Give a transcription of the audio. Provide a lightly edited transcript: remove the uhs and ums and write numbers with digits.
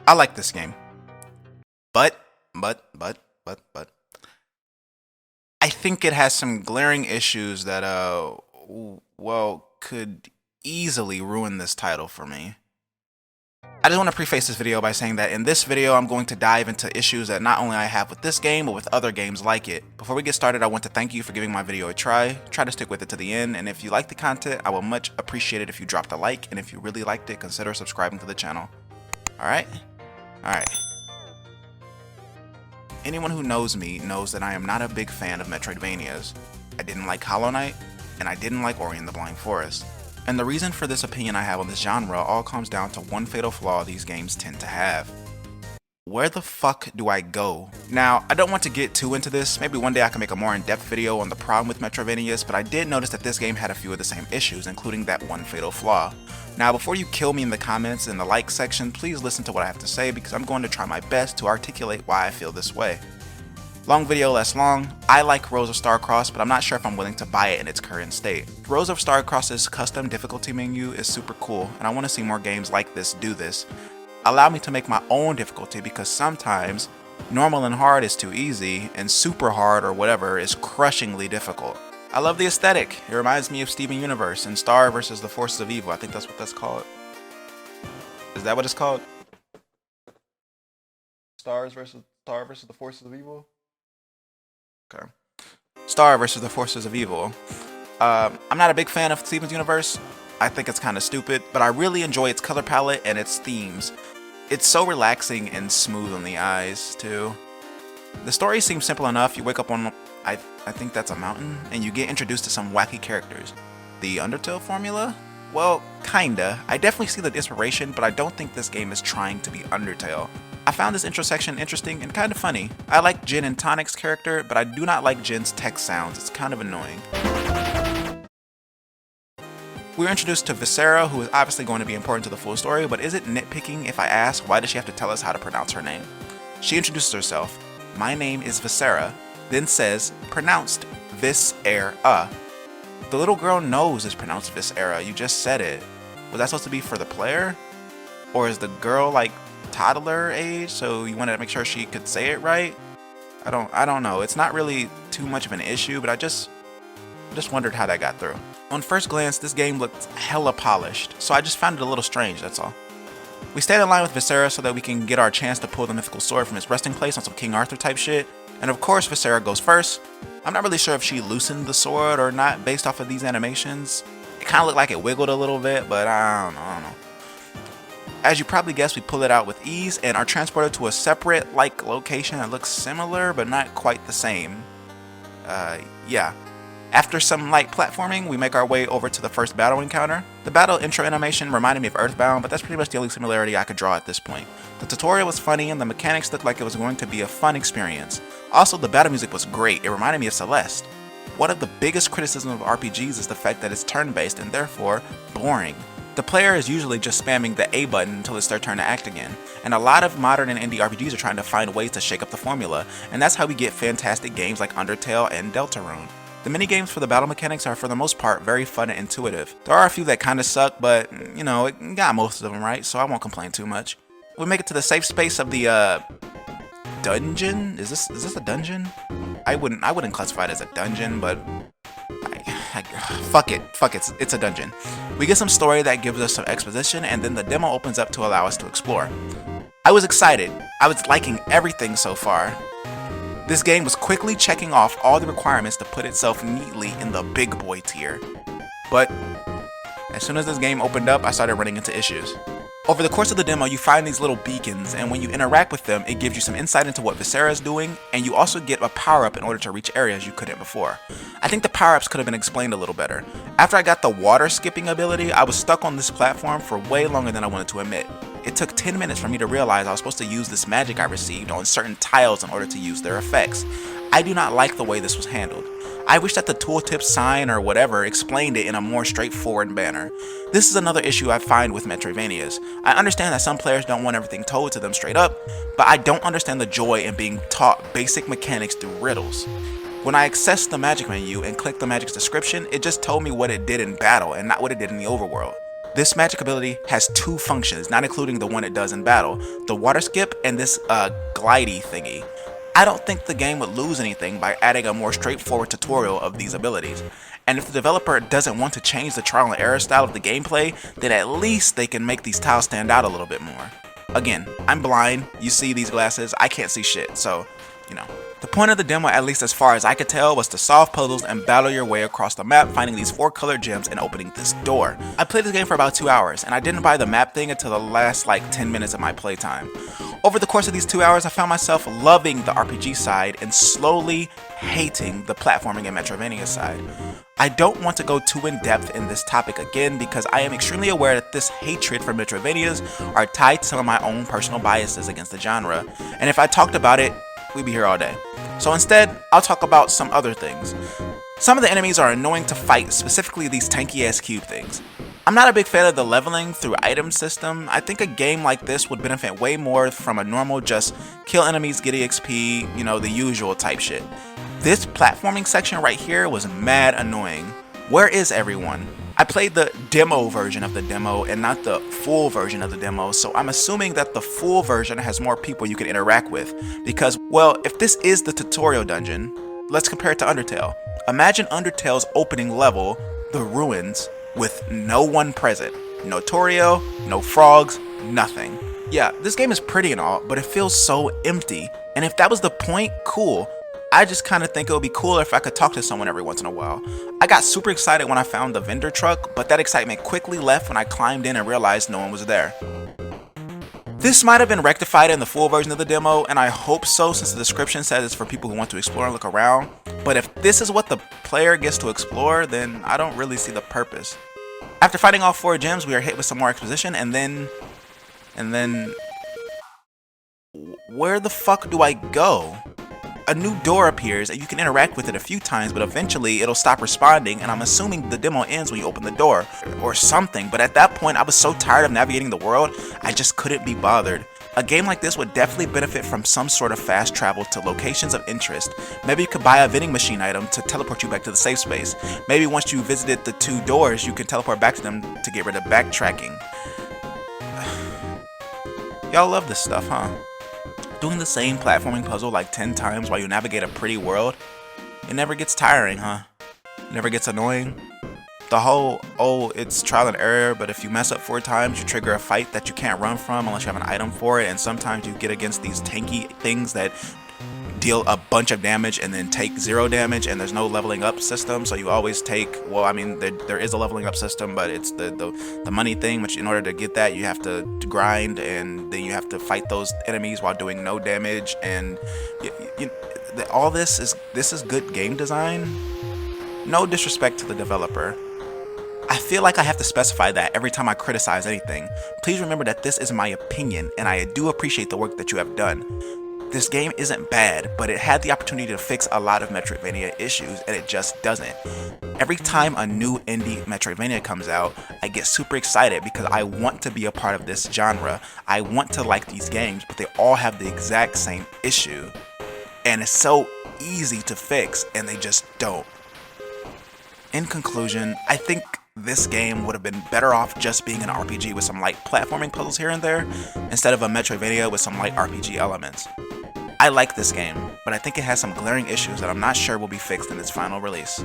I like this game. But, but, I think it has some glaring issues that, well, could easily ruin this title for me. I just want to preface this video by saying that in this video, I'm going to dive into issues that not only I have with this game, but with other games like it. Before we get started, I want to thank you for giving my video a try. Try to stick with it to the end, and if you like the content, I will much appreciate it if you dropped a like, and if you really liked it, consider subscribing to the channel. Alright? Alright. Anyone who knows me knows that I am not a big fan of Metroidvanias. I didn't like Hollow Knight, and I didn't like Ori and the Blind Forest. And the reason for this opinion I have on this genre all comes down to one fatal flaw these games tend to have. Where the fuck do I go? Now, I don't want to get too into this, maybe one day I can make a more in-depth video on the problem with Metroidvanias, but I did notice that this game had a few of the same issues, including that one fatal flaw. Now, before you kill me in the comments in the like section, please listen to what I have to say because I'm going to try my best to articulate why I feel this way. Long video less long. I like Rose of Starcross, but I'm not sure if I'm willing to buy it in its current state. Rose of Starcross's custom difficulty menu is super cool, and I want to see more games like this do this. Allow me to make my own difficulty because sometimes normal and hard is too easy, and super hard or whatever is crushingly difficult. I love the aesthetic. It reminds me of Steven Universe and Star versus the Forces of Evil. I think that's what that's called. Is that what it's called? Star versus the Forces of Evil? Okay. Star versus the Forces of Evil. I'm not a big fan of Steven's Universe. I think it's kind of stupid, but I really enjoy its color palette and its themes. It's so relaxing and smooth on the eyes, too. The story seems simple enough. You wake up on, I think that's a mountain, and you get introduced to some wacky characters. The Undertale formula? Well, kinda. I definitely see the inspiration, but I don't think this game is trying to be Undertale. I found this intro section interesting and kind of funny. I like Jin and Tonic's character, but I do not like Jin's text sounds. It's kind of annoying. We're introduced to Viscera, who is obviously going to be important to the full story, but is it nitpicking if I ask why does she have to tell us how to pronounce her name? She introduces herself. My name is Viscera, then says, pronounced Vis-er-a. The little girl knows it's pronounced Viscera, you just said it. Was that supposed to be for the player? Or is the girl like toddler age, so you wanted to make sure she could say it right? I don't know. It's not really too much of an issue, but I just wondered how that got through. On first glance, this game looked hella polished, so I just found it a little strange, that's all. We stand in line with Viscera so that we can get our chance to pull the mythical sword from its resting place on some King Arthur type shit, and of course Viscera goes first. I'm not really sure if she loosened the sword or not based off of these animations. It kind of looked like it wiggled a little bit, but I don't know. As you probably guessed, we pull it out with ease and are transported to a separate location that looks similar but not quite the same. Yeah. After some light platforming, we make our way over to the first battle encounter. The battle intro animation reminded me of Earthbound, but that's pretty much the only similarity I could draw at this point. The tutorial was funny and the mechanics looked like it was going to be a fun experience. Also, the battle music was great. It reminded me of Celeste. One of the biggest criticisms of RPGs is the fact that it's turn-based and therefore boring. The player is usually just spamming the A button until it's their turn to act again, and a lot of modern and indie RPGs are trying to find ways to shake up the formula, and that's how we get fantastic games like Undertale and Deltarune. The minigames for the battle mechanics are for the most part very fun and intuitive. There are a few that kinda suck, but you know, it got most of them right, so I won't complain too much. We make it to the safe space of the dungeon? Is this a dungeon? I wouldn't classify it as a dungeon, but fuck it, it's a dungeon. We get some story that gives us some exposition, and then the demo opens up to allow us to explore. I was excited. I was liking everything so far. This game was quickly checking off all the requirements to put itself neatly in the big boy tier. But as soon as this game opened up, I started running into issues. Over the course of the demo, you find these little beacons, and when you interact with them, it gives you some insight into what Viscera is doing, and you also get a power-up in order to reach areas you couldn't before. I think the power-ups could have been explained a little better. After I got the water skipping ability, I was stuck on this platform for way longer than I wanted to admit. It took 10 minutes for me to realize I was supposed to use this magic I received on certain tiles in order to use their effects. I do not like the way this was handled. I wish that the tooltip sign or whatever explained it in a more straightforward manner. This is another issue I find with Metroidvanias. I understand that some players don't want everything told to them straight up, but I don't understand the joy in being taught basic mechanics through riddles. When I accessed the magic menu and clicked the magic's description, it just told me what it did in battle and not what it did in the overworld. This magic ability has 2 functions, not including the one it does in battle, the water skip and this glidey thingy. I don't think the game would lose anything by adding a more straightforward tutorial of these abilities. And if the developer doesn't want to change the trial and error style of the gameplay, then at least they can make these tiles stand out a little bit more. Again, I'm blind, you see these glasses, I can't see shit, so, you know. The point of the demo, at least as far as I could tell, was to solve puzzles and battle your way across the map, finding these 4 colored gems and opening this door. I played this game for about 2 hours, and I didn't buy the map thing until the last like 10 minutes of my playtime. Over the course of these 2 hours, I found myself loving the RPG side and slowly hating the platforming and Metroidvania side. I don't want to go too in depth in this topic again because I am extremely aware that this hatred for Metroidvanias are tied to some of my own personal biases against the genre, and if I talked about it, we'd be here all day. So instead, I'll talk about some other things. Some of the enemies are annoying to fight, specifically these tanky ass cube things. I'm not a big fan of the leveling through item system. I think a game like this would benefit way more from a normal just kill enemies, get EXP, you know, the usual type shit. This platforming section right here was mad annoying. Where is everyone? I played the demo version of the demo and not the full version of the demo, so I'm assuming that the full version has more people you can interact with. Because, well, if this is the tutorial dungeon, let's compare it to Undertale. Imagine Undertale's opening level, the ruins, with no one present. No Torio, no frogs, nothing. Yeah, this game is pretty and all, but it feels so empty. And if that was the point, cool. I just kind of think it would be cooler if I could talk to someone every once in a while. I got super excited when I found the vendor truck, but that excitement quickly left when I climbed in and realized no one was there. This might have been rectified in the full version of the demo, and I hope so since the description says it's for people who want to explore and look around, but if this is what the player gets to explore, then I don't really see the purpose. After fighting all 4 gems, we are hit with some more exposition, and then... Where the fuck do I go? A new door appears and you can interact with it a few times, but eventually it'll stop responding, and I'm assuming the demo ends when you open the door or something, but at that point I was so tired of navigating the world, I just couldn't be bothered. A game like this would definitely benefit from some sort of fast travel to locations of interest. Maybe you could buy a vending machine item to teleport you back to the safe space. Maybe once you visited the 2 doors, you can teleport back to them to get rid of backtracking. Y'all love this stuff, huh? Doing the same platforming puzzle like 10 times while you navigate a pretty world? It never gets tiring, huh? It never gets annoying? The whole, oh, it's trial and error, but if you mess up 4 times, you trigger a fight that you can't run from unless you have an item for it, and sometimes you get against these tanky things that deal a bunch of damage and then take 0 damage, and there's no leveling up system, so you always take, well, I mean, there is a leveling up system, but it's the money thing, which in order to get that, you have to grind, and then you have to fight those enemies while doing no damage, and all this is good game design. No disrespect to the developer. I feel like I have to specify that every time I criticize anything. Please remember that this is my opinion, and I do appreciate the work that you have done. This game isn't bad, but it had the opportunity to fix a lot of Metroidvania issues, and it just doesn't. Every time a new indie Metroidvania comes out, I get super excited because I want to be a part of this genre. I want to like these games, but they all have the exact same issue. And it's so easy to fix, and they just don't. In conclusion, I think this game would have been better off just being an RPG with some light platforming puzzles here and there, instead of a Metroidvania with some light RPG elements. I like this game, but I think it has some glaring issues that I'm not sure will be fixed in its final release.